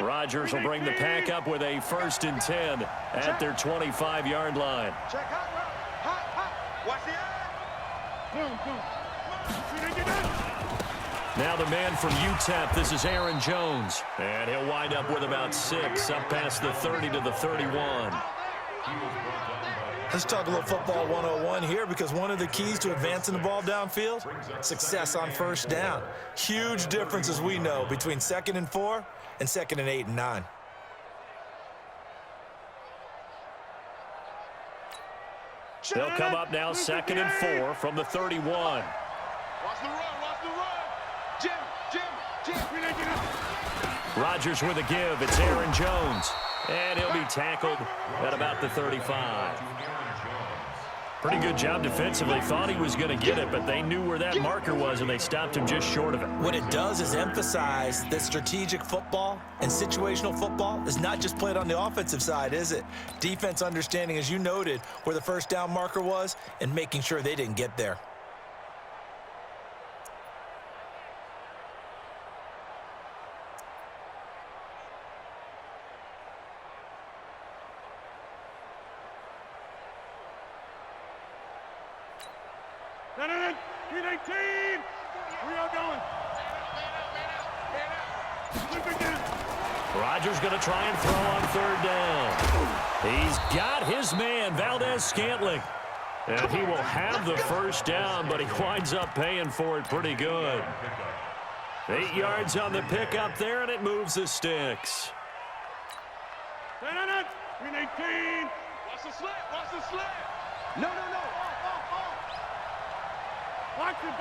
Rodgers will bring the pack up with a 1st and 10 at their 25-yard line. Check hot. Watch the Now the man from UTEP, this is Aaron Jones. And he'll wind up with about 6, up past the 30 to the 31. Let's talk a little football 101 here, because one of the keys to advancing the ball downfield, success on 1st down. Huge difference, as we know, between 2nd and 4 and 2nd and 8 and 9. They'll come up now 2nd and 4 from the 31. Watch the run. Jim. Rodgers with a give. It's Aaron Jones. And he'll be tackled at about the 35. Pretty good job defensively. Thought he was going to get it, but they knew where that marker was, and they stopped him just short of it. What it does is emphasize that strategic football and situational football is not just played on the offensive side, is it? Defense understanding, as you noted, where the 1st down marker was and making sure they didn't get there. Rodgers going to try and throw on 3rd down. He's got his man, Valdez-Scantling. And he will have the 1st down, but he winds up paying for it pretty good. 8 yards on the pickup there, and it moves the sticks. Watch the slip. No. Box it.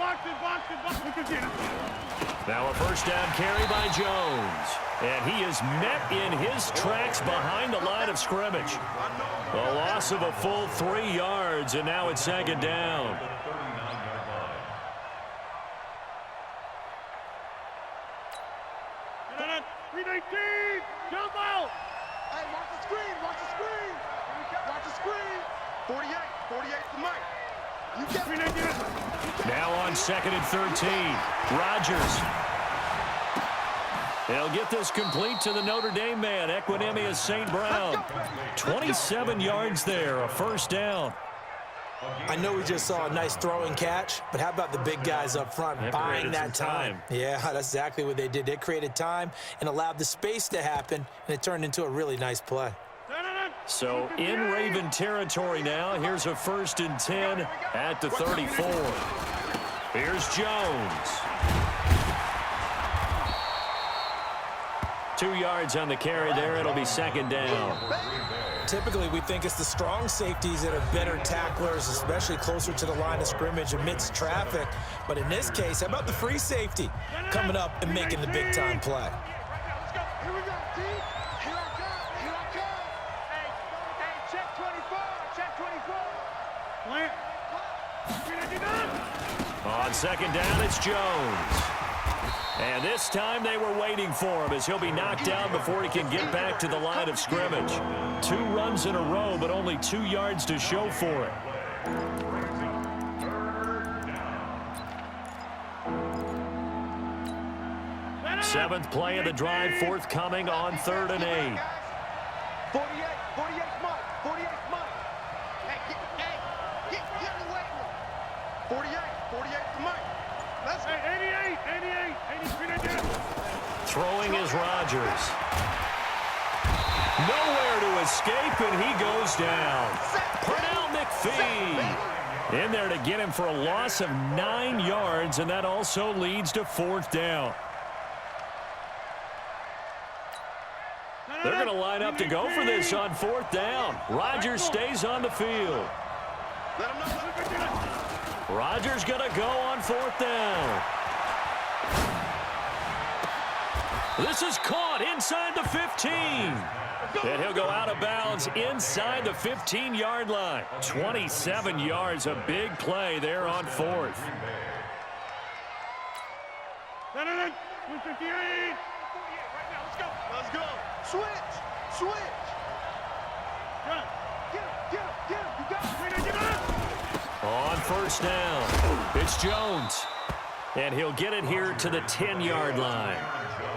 Now a 1st down carry by Jones. And he is met in his tracks behind the line of scrimmage. A loss of a full 3 yards, and now it's 2nd down. Jump out! Hey, watch the screen! 48 to Mike. Now on 2nd and 13, Rodgers. They'll get this complete to the Notre Dame man, Equinemius St. Brown. 27 yards there, a 1st down. I know we just saw a nice throwing catch, but how about the big guys up front buying that time? Yeah, that's exactly what they did. They created time and allowed the space to happen, and it turned into a really nice play. So in Raven territory now. Here's a 1st and 10 at the 34. Here's Jones. 2 yards on the carry there. It'll be 2nd down. Typically, we think it's the strong safeties that are better tacklers, especially closer to the line of scrimmage amidst traffic. But in this case, how about the free safety coming up and making the big-time play? On 2nd down, it's Jones. And this time they were waiting for him as he'll be knocked down before he can get back to the line of scrimmage. 2 runs in a row, but only 2 yards to show for it. Seventh play of the drive forthcoming on 3rd and 8. 48 Mike. Hey, get in the weight room. 48 to Mike. Let's go. 88. Throwing is Rodgers. Nowhere to escape, and he goes down. Pernell McPhee in there to get him for a loss of 9 yards, and that also leads to 4th down. They're going to line up to go for this on 4th down. Rodgers stays on the field. Rodgers going to go on 4th down. This is caught inside the 15. And he'll go out of bounds inside the 15-yard line. 27 yards, a big play there on 4th. Let's go. Switch. Get him. You got it. On 1st down, it's Jones. And he'll get it here to the 10-yard line.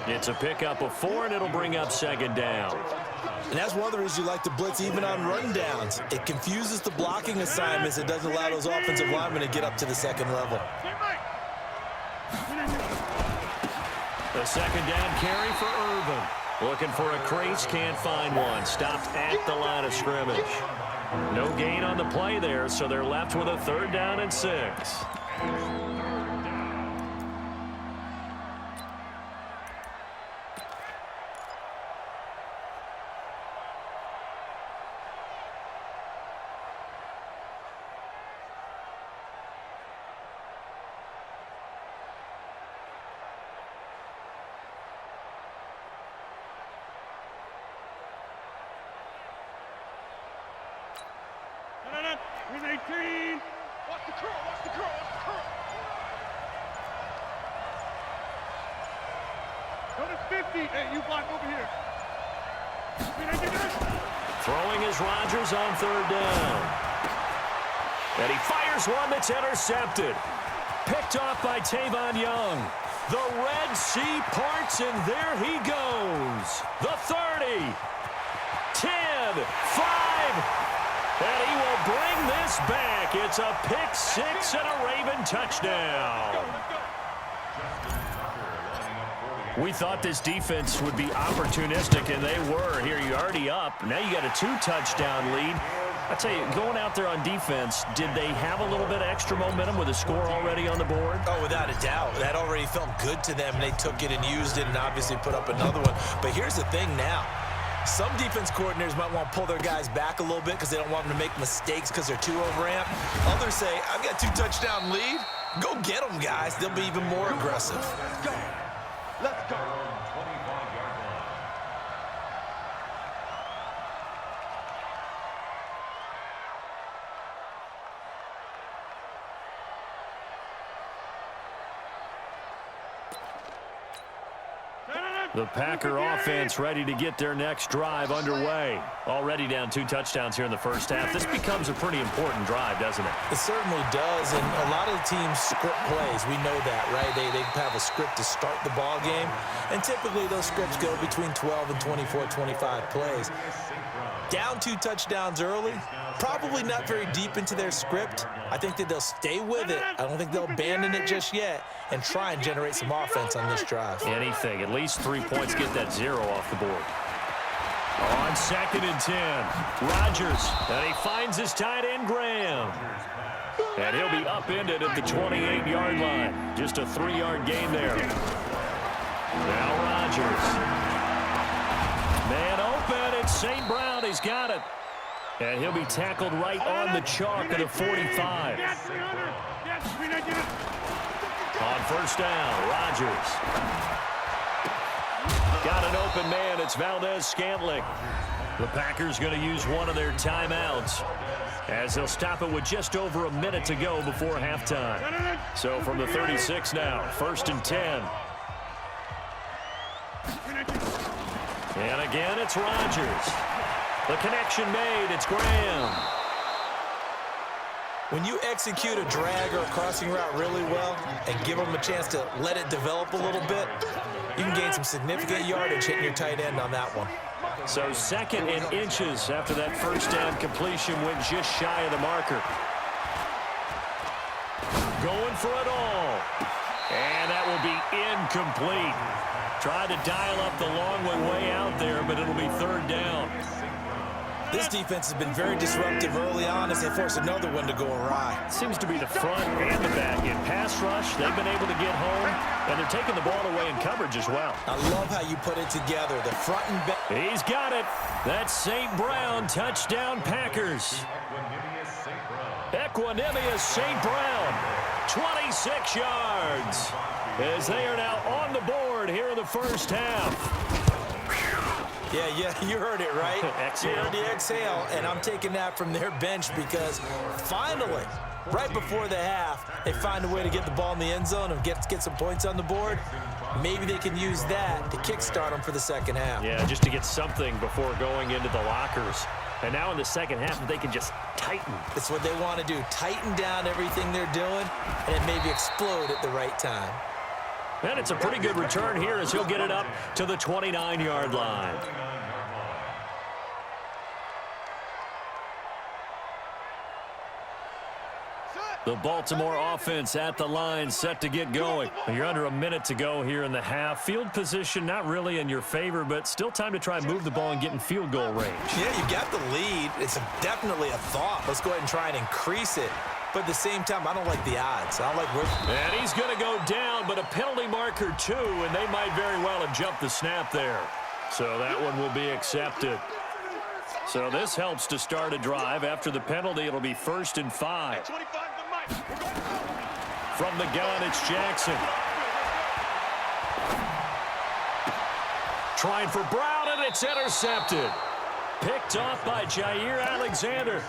It's a pickup of 4, and it'll bring up second down. And that's one of the reasons you like to blitz even on run downs. It confuses the blocking assignments. It doesn't allow those offensive linemen to get up to the second level. The second down carry for Irvin. Looking for a crease, can't find one. Stopped at the line of scrimmage. No gain on the play there, so they're left with a 3rd down and 6. He's 18. Watch the curl, watch the curl, watch the curl. Go to 50. Hey, you block over here. Throwing is Rodgers on 3rd down. And he fires one that's intercepted. Picked off by Tavon Young. The Red Sea parts, and there he goes. The 30. 10. 5. And he will bring this back. It's a pick 6 and a Raven touchdown. We thought this defense would be opportunistic, and they were. Here, you're already up. Now you got a 2-touchdown lead. I tell you, going out there on defense, did they have a little bit of extra momentum with a score already on the board? Oh, without a doubt. That already felt good to them. They took it and used it and obviously put up another one. But here's the thing now. Some defense coordinators might want to pull their guys back a little bit because they don't want them to make mistakes because they're too overamped. Others say, I've got 2-touchdown lead. Go get them, guys. They'll be even more aggressive. Let's go. Let's go. The Packer offense ready to get their next drive underway. Already down 2 touchdowns here in the first half. This becomes a pretty important drive, doesn't it? It certainly does, and a lot of the teams script plays. We know that, right? They have a script to start the ball game, and typically those scripts go between 12 and 24, 25 plays. Down 2 touchdowns early, probably not very deep into their script. I think that they'll stay with it. I don't think they'll abandon it just yet and try and generate some offense on this drive. Anything, at least 3 points, get that 0 off the board. On 2nd and 10, Rodgers, and he finds his tight end, Graham. And he'll be upended at the 28-yard line. Just a 3-yard gain there. Now Rodgers. Man open, it's St. Brown. He's got it. And he'll be tackled right on the chalk at the 45. On 1st down, Rodgers. Got an open man. It's Valdez-Scantling. The Packers going to use one of their timeouts as they'll stop it with just over a minute to go before halftime. So from the 36 now, 1st and 10. And again, it's Rodgers. The connection made. It's Graham. When you execute a drag or a crossing route really well and give them a chance to let it develop a little bit, you can gain some significant yardage hitting your tight end on that one. So 2nd and inches after that 1st down completion went just shy of the marker. Going for it all. And that will be incomplete. Tried to dial up the long way out there, but it'll be 3rd down. This defense has been very disruptive early on as they force another one to go awry. Seems to be the front and the back. In pass rush, they've been able to get home, and they're taking the ball away in coverage as well. I love how you put it together, the front and back. He's got it. That's St. Brown, touchdown Packers. Equanimous St. Brown, 26 yards, as they are now on the board here in the first half. Yeah, you heard it, right? Exhale. You heard the exhale, and I'm taking that from their bench because finally, right before the half, they find a way to get the ball in the end zone and get some points on the board. Maybe they can use that to kickstart them for the second half. Yeah, just to get something before going into the lockers. And now in the second half, they can just tighten. That's what they want to do, tighten down everything they're doing, and then maybe explode at the right time. And it's a pretty good return here as he'll get it up to the 29-yard line. The Baltimore offense at the line, set to get going. You're under a minute to go here in the half. Field position not really in your favor, but still time to try and move the ball and get in field goal range. Yeah, you got the lead. It's definitely a thought. Let's go ahead and try and increase it. But at the same time, I don't like the odds. I don't like where... And he's going to go down, but a penalty marker too, and they might very well have jumped the snap there. So that one will be accepted. So this helps to start a drive. After the penalty, it'll be 1st and 5. From the gun, it's Jackson. Trying for Brown, and it's intercepted. Picked off by Jair Alexander.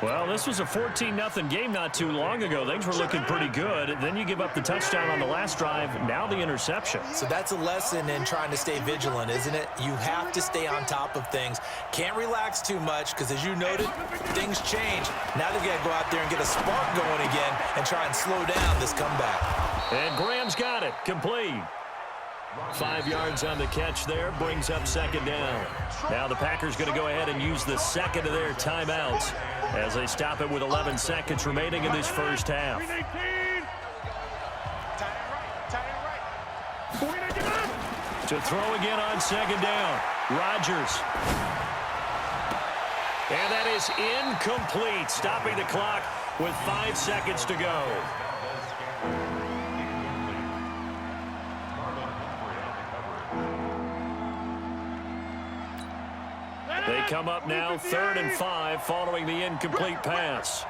Well, this was a 14-0 game not too long ago. Things were looking pretty good. Then you give up the touchdown on the last drive. Now the interception. So that's a lesson in trying to stay vigilant, isn't it? You have to stay on top of things. Can't relax too much because, as you noted, things change. Now they've got to go out there and get a spark going again and try and slow down this comeback. And Graham's got it. Complete. 5 yards on the catch there, brings up 2nd down. Now the Packers going to go ahead and use the second of their timeouts as they stop it with 11 seconds remaining in this first half. To throw again on 2nd down, Rodgers. And that is incomplete, stopping the clock with 5 seconds to go. They come up now 3rd and 5 following the incomplete pass.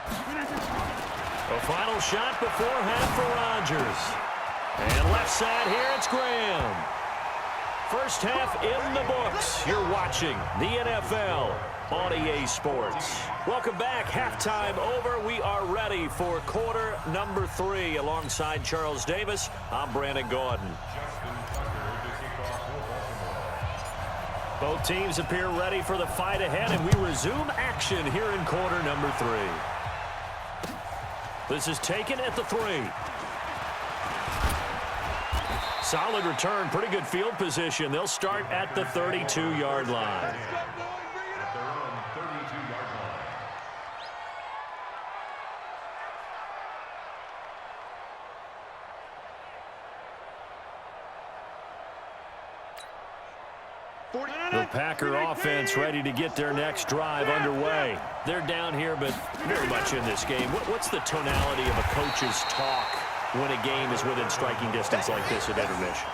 A final shot before half for Rodgers. And left side here, it's Graham. First half in the books. You're watching the NFL on EA Sports. Welcome back. Halftime over. We are ready for quarter number 3. Alongside Charles Davis, I'm Brandon Gordon. Both teams appear ready for the fight ahead, and we resume action here in quarter number 3. This is taken at the 3. Solid return, pretty good field position. They'll start at the 32-yard line. The Packer offense ready to get their next drive underway. They're down here, but very much in this game. What's the tonality of a coach's talk when a game is within striking distance like this at intermission?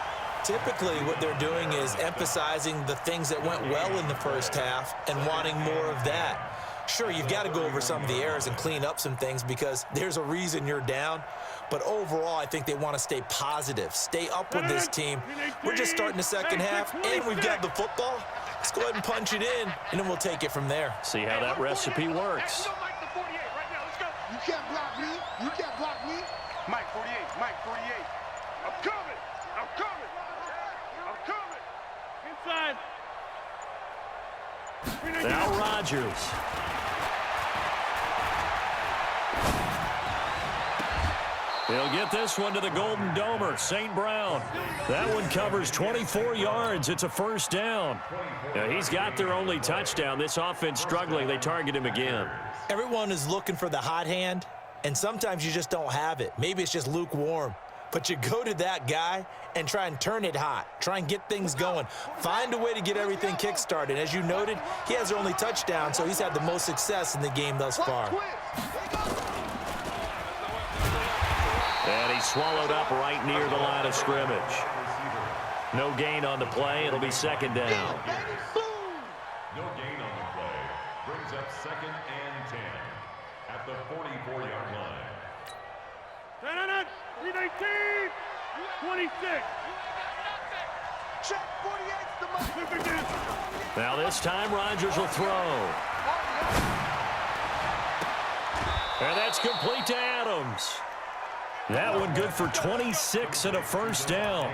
Typically, what they're doing is emphasizing the things that went well in the first half and wanting more of that. Sure, you've got to go over some of the errors and clean up some things because there's a reason you're down. But overall, I think they want to stay positive, stay up with this team. We're just starting the second half, and we've got the football. Let's go ahead and punch it in, and then we'll take it from there. See how that recipe works. You can't block me. You can't block me. Mike 48, Mike 48. I'm coming. I'm coming. I'm coming. Inside. Now Rodgers. He'll get this one to the Golden Domer, St. Brown. That one covers 24 yards. It's a first down. Now, he's got their only touchdown. This offense struggling. They target him again. Everyone is looking for the hot hand, and sometimes you just don't have it. Maybe it's just lukewarm. But you go to that guy and try and turn it hot. Try and get things going. Find a way to get everything kick-started. As you noted, he has their only touchdown, so he's had the most success in the game thus far. And he's swallowed up right near the line of scrimmage. No gain on the play. It'll be 2nd down. No gain on the play. Brings up 2nd and 10 at the 44-yard line. 319, 26. Check 48's the most. Now this time Rodgers will throw. And that's complete to Adams. That one good for 26 and a first down.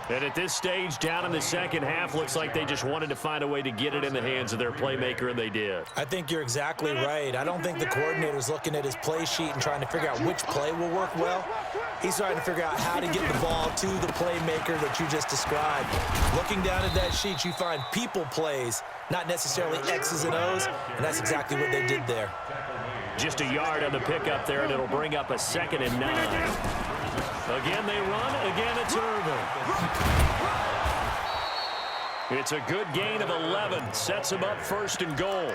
And at this stage, down in the second half, looks like they just wanted to find a way to get it in the hands of their playmaker, and they did. I think you're exactly right. I don't think the coordinator's looking at his play sheet and trying to figure out which play will work well. He's trying to figure out how to get the ball to the playmaker that you just described. Looking down at that sheet, you find people plays, not necessarily X's and O's, and that's exactly what they did there. Just a yard on the pickup there, and it'll bring up a 2nd and 9. Again, they run. Again, it's Irvin. It's a good gain of 11. Sets him up 1st and goal.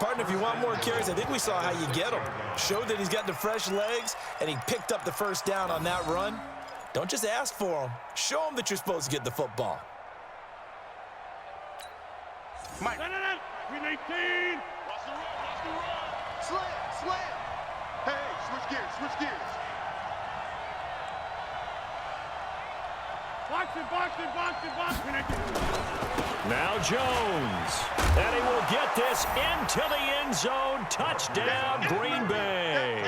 Partner, if you want more carries, I think we saw how you get him. Showed that he's got the fresh legs, and he picked up the 1st down on that run. Don't just ask for him. Show him that you're supposed to get the football. Mike. Green 18. Slam, slam. Hey, switch gears, switch gears. Boxing. Now Jones. And he will get this into the end zone. Touchdown, Green Bay.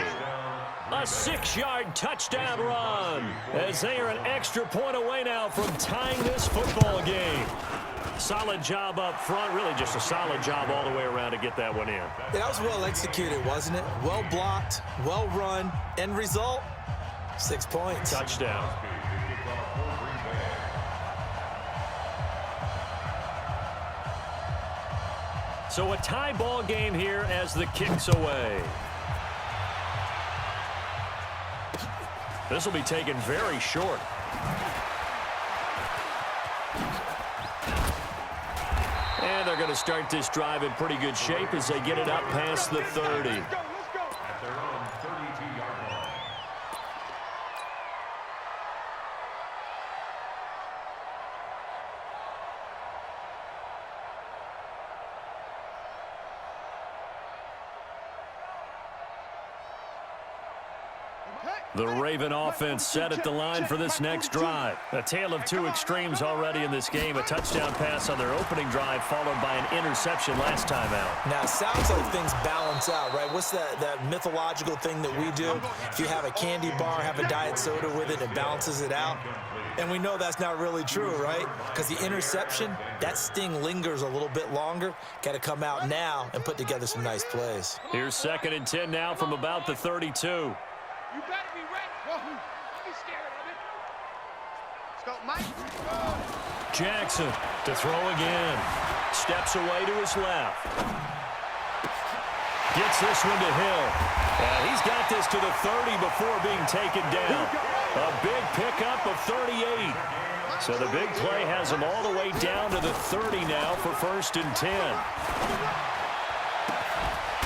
A 6-yard touchdown run as they are an extra point away now from tying this football game. Solid job up front, really just a solid job all the way around to get that one in. Yeah, that was well executed, wasn't it? Well blocked, well run. End result, 6 points. Touchdown. So a tie ball game here as the kick's away. This will be taken very short. And they're going to start this drive in pretty good shape as they get it up past the 30. At their own 32-yard line. The Raven offense set at the line for this next drive. A tale of two extremes already in this game. A touchdown pass on their opening drive followed by an interception last time out. Now, it sounds like things balance out, right? What's that mythological thing that we do? If you have a candy bar, have a diet soda with it, it balances it out. And we know that's not really true, right? Because the interception, that sting lingers a little bit longer. Got to come out now and put together some nice plays. Here's 2nd and 10 now from about the 32. You better be ready. Whoa, don't be scared of it. Let's go, Mike. Jackson to throw again. Steps away to his left. Gets this one to Hill. And he's got this to the 30 before being taken down. A big pickup of 38. So the big play has him all the way down to the 30 now for 1st and 10.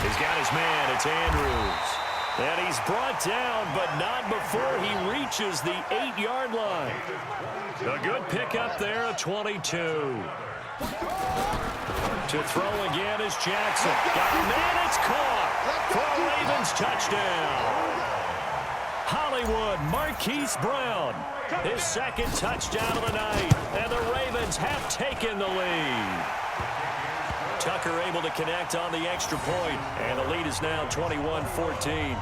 He's got his man. It's Andrews. And he's brought down, but not before he reaches the 8-yard line. A good pickup there at 22. To throw again is Jackson. Got a man, it's caught for a Ravens touchdown. Hollywood Marquise Brown, his 2nd touchdown of the night, and the Ravens have taken the lead. Tucker able to connect on the extra point, and the lead is now 21-14.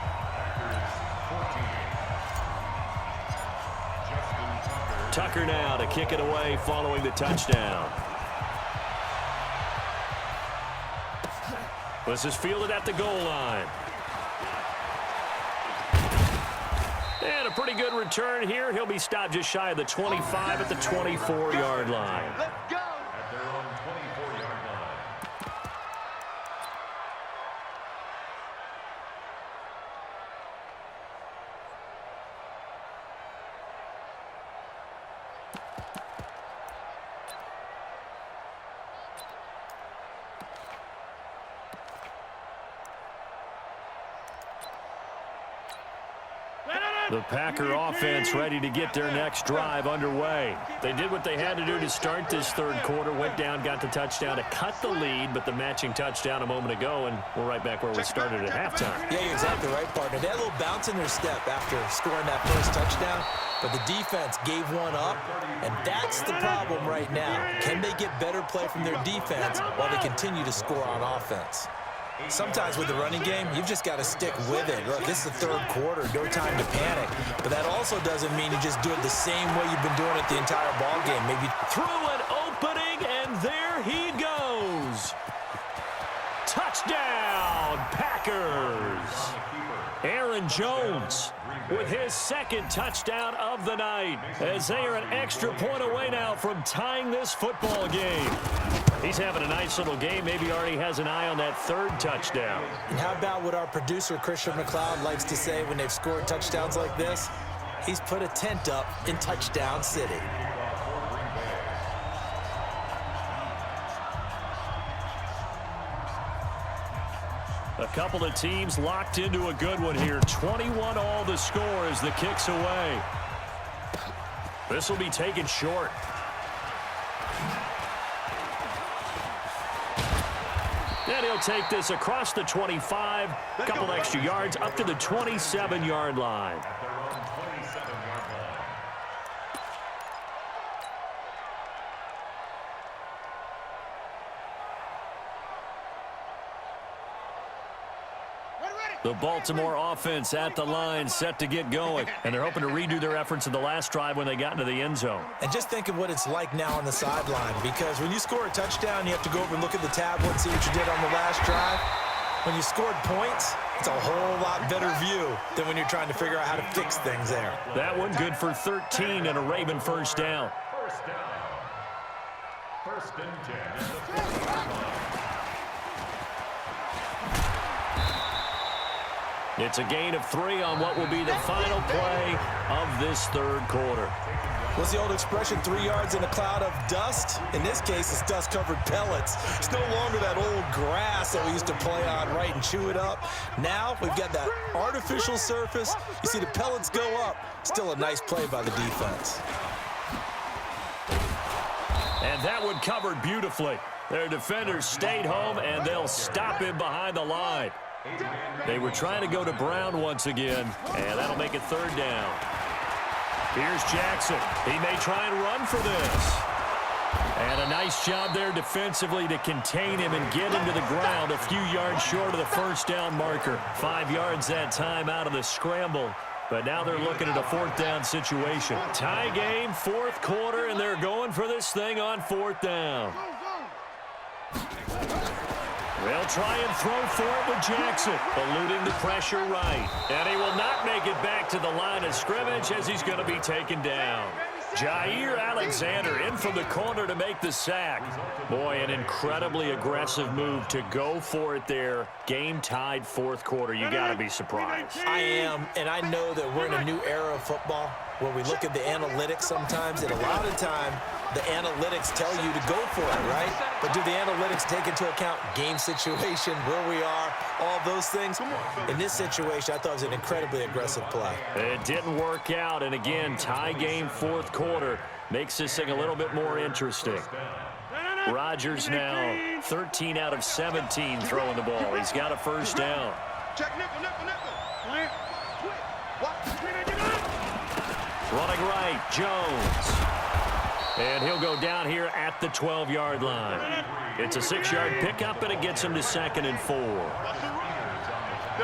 Tucker now to kick it away following the touchdown. This is fielded at the goal line. And a pretty good return here. He'll be stopped just shy of the 25 at the 24-yard line. Let's go. At their own 24-yard line. The Packer offense ready to get their next drive underway. They did what they had to do to start this 3rd quarter. Went down, got the touchdown to cut the lead, but the matching touchdown a moment ago, and we're right back where we started at halftime. Yeah, you're exactly right, partner. They had a little bounce in their step after scoring that first touchdown, but the defense gave one up, and that's the problem right now. Can they get better play from their defense while they continue to score on offense? Sometimes with the running game, you've just got to stick with it. Look, this is the third quarter, no time to panic. But that also doesn't mean you just do it the same way you've been doing it the entire ball game. Maybe through an opening, and there he goes. Touchdown, Packers. Aaron Jones with his second touchdown of the night, as they are an extra point away now from tying this football game. He's having a nice little game. Maybe already has an eye on that third touchdown. And how about what our producer, Christian McLeod, likes to say when they've scored touchdowns like this? He's put a tent up in Touchdown City. A couple of teams locked into a good one here. 21 all the score as the kick's away. This will be taken short. And he'll take this across the 25, a couple extra yards up to the 27-yard line. The Baltimore offense at the line, set to get going. And they're hoping to redo their efforts in the last drive when they got into the end zone. And just think of what it's like now on the sideline, because when you score a touchdown, you have to go over and look at the tablet and see what you did on the last drive. When you scored points, it's a whole lot better view than when you're trying to figure out how to fix things there. That one good for 13 and a Raven first down. First down. First and 10 at the 40-yard line. It's a gain of 3 on what will be the final play of this third quarter. What's the old expression, 3 yards in a cloud of dust? In this case, it's dust-covered pellets. It's no longer that old grass that we used to play on, right, and chew it up. Now we've got that artificial surface. You see the pellets go up. Still a nice play by the defense. And that one covered beautifully. Their defenders stayed home, and they'll stop him behind the line. They were trying to go to Brown once again, and that'll make it third down. Here's Jackson. He may try and run for this. And a nice job there defensively to contain him and get him to the ground a few yards short of the first down marker. 5 yards that time out of the scramble. But now they're looking at a fourth down situation. Tie game, fourth quarter, and they're going for this thing on fourth down. They'll try and throw for it with Jackson, eluding the pressure right. And he will not make it back to the line of scrimmage as he's going to be taken down. Jair Alexander in from the corner to make the sack. Boy, an incredibly aggressive move to go for it there. Game tied fourth quarter. You got to be surprised. I am, and I know that we're in a new era of football where we look at the analytics sometimes, and a lot of the time the analytics tell you to go for it, right? But do the analytics take into account game situation, where we are, all those things? In this situation, I thought it was an incredibly aggressive play. It didn't work out, and again, tie game fourth quarter makes this thing a little bit more interesting. Rodgers now 13 out of 17 throwing the ball. He's got a first down. Check nickel, nickel, nickel. Running right, Jones. And he'll go down here at the 12-yard line. It's a 6-yard pickup, and it gets him to 2nd and 4. They're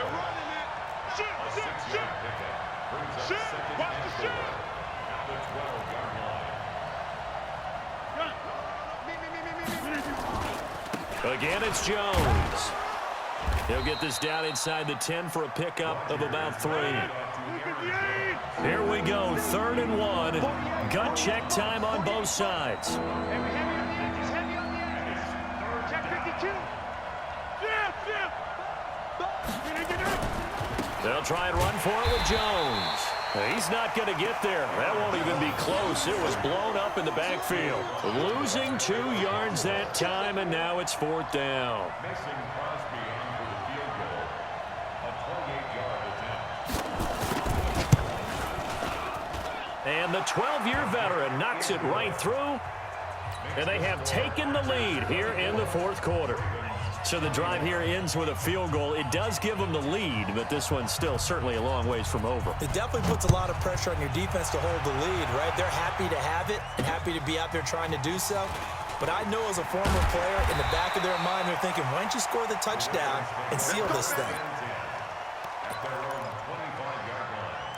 running it. Shit. Watch the shit. At the 12-yard line. Again, it's Jones. He'll get this down inside the 10 for a pickup of about 3. Here we go, 3rd and 1. Gut check time on both sides. They'll try and run for it with Jones. He's not going to get there. That won't even be close. It was blown up in the backfield. Losing 2 yards that time, and now it's 4th down. Mason Crosby in for the field goal. A 28-yard attempt. And the 12-year veteran knocks it right through. And they have taken the lead here in the fourth quarter. So the drive here ends with a field goal. It does give them the lead, but this one's still certainly a long ways from over. It definitely puts a lot of pressure on your defense to hold the lead, right? They're happy to have it and happy to be out there trying to do so. But I know as a former player, in the back of their mind, they're thinking, why don't you score the touchdown and seal this thing? At their own 25-yard line.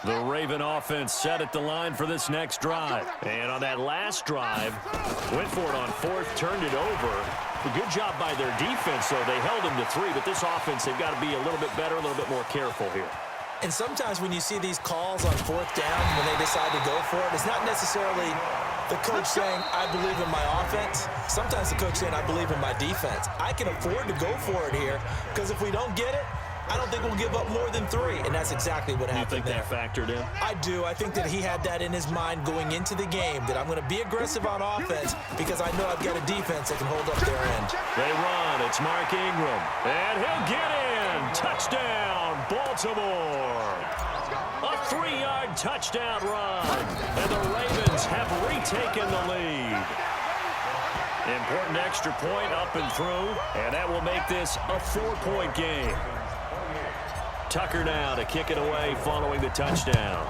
The Raven offense set at the line for this next drive. And on that last drive, went for it on fourth, turned it over. A good job by their defense, though. They held them to 3, but this offense, they've got to be a little bit better, a little bit more careful here. And sometimes when you see these calls on fourth down, when they decide to go for it, it's not necessarily the coach saying, I believe in my offense. Sometimes the coach saying, I believe in my defense. I can afford to go for it here, because if we don't get it, I don't think we'll give up more than 3, and that's exactly what happened there. You think that factored in? I do. I think that he had that in his mind going into the game, that I'm going to be aggressive on offense because I know I've got a defense that can hold up their end. They run. It's Mark Ingram, and he'll get in. Touchdown, Baltimore. A 3-yard touchdown run, and the Ravens have retaken the lead. Important extra point up and through, and that will make this a 4-point game. Tucker now to kick it away following the touchdown.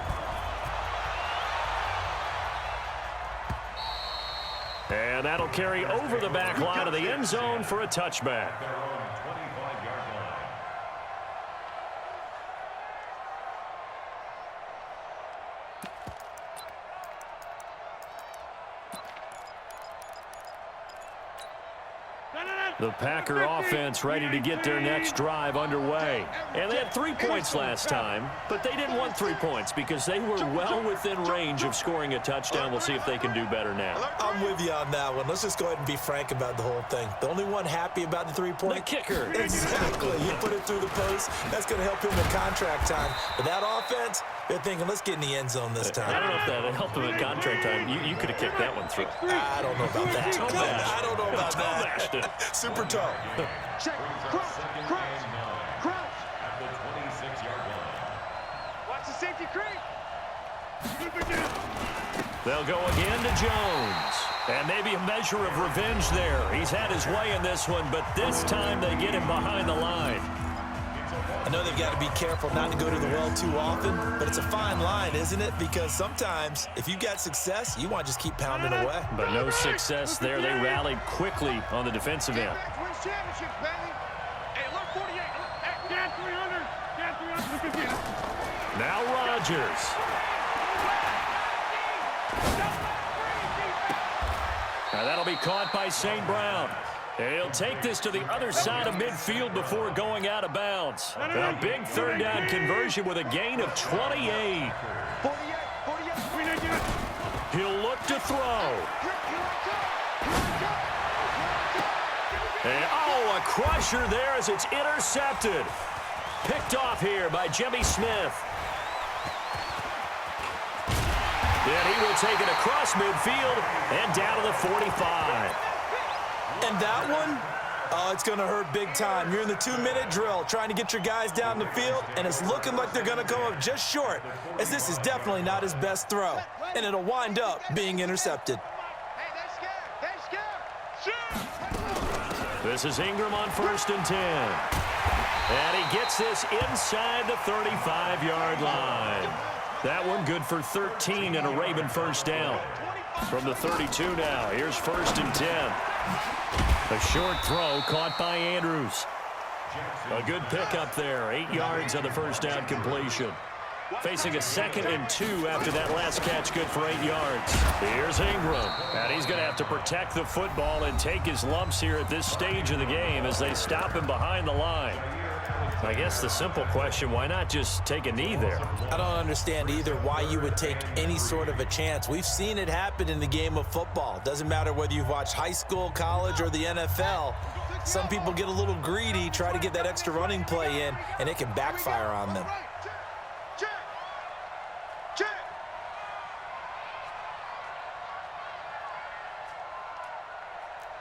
And that'll carry over the back line of the end zone for a touchback. Their own 25-yard line. The Packer offense ready to get their next drive underway. And they had 3 points last time, but they didn't want 3 points because they were well within range of scoring a touchdown. We'll see if they can do better now. I'm with you on that one. Let's just go ahead and be frank about the whole thing. The only one happy about the 3-point? The kicker. Exactly. You put it through the post. That's going to help him in contract time. But that offense, they're thinking, let's get in the end zone this time. I don't know if that helped him in contract time. You could have kicked that one through. I don't know about that. I don't know about that. Super toe. Check. Crouch. At the 26-yard line. Watch the safety creep. They'll go again to Jones. And maybe a measure of revenge there. He's had his way in this one, but this time they get him behind the line. I know they've got to be careful not to go to the well too often, but it's a fine line, isn't it? Because sometimes, if you've got success, you want to just keep pounding away. But no success there. They rallied quickly on the defensive end. Wins championships, baby. Hey, look, 48. Look, down 300. Down 300. Look again. Now Rodgers. Now that'll be caught by St. Brown. He'll take this to the other side of midfield before going out of bounds. A big third down conversion with a gain of 28. 48. He'll look to throw. And, oh, a crusher there as it's intercepted. Picked off here by Jimmy Smith. And he will take it across midfield and down to the 45. And that one, oh, it's going to hurt big time. You're in the 2-minute drill trying to get your guys down the field, and it's looking like they're going to come up just short, as this is definitely not his best throw, and it'll wind up being intercepted. Hey, they're scared. Shoot. This is Ingram on 1st and 10. And he gets this inside the 35-yard line. That one good for 13 and a Raven first down. From the 32 now, here's 1st and 10. A short throw caught by Andrews. A good pickup there, 8 yards on the first down completion. Facing a 2nd and 2 after that last catch, good for 8 yards. Here's Ingram, and he's going to have to protect the football and take his lumps here at this stage of the game as they stop him behind the line. I guess the simple question, why not just take a knee there? I don't understand either why you would take any sort of a chance. We've seen it happen in the game of football. Doesn't matter whether you've watched high school, college, or the NFL. Some people get a little greedy, try to get that extra running play in, and it can backfire on them.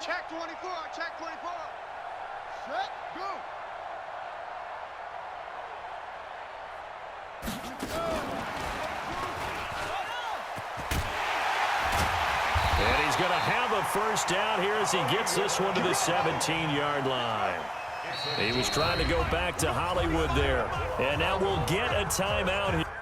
Check 24. Check 24. Set. Go. And he's going to have a first down here as he gets this one to the 17-yard line. He was trying to go back to Hollywood there. And now we'll get a timeout here.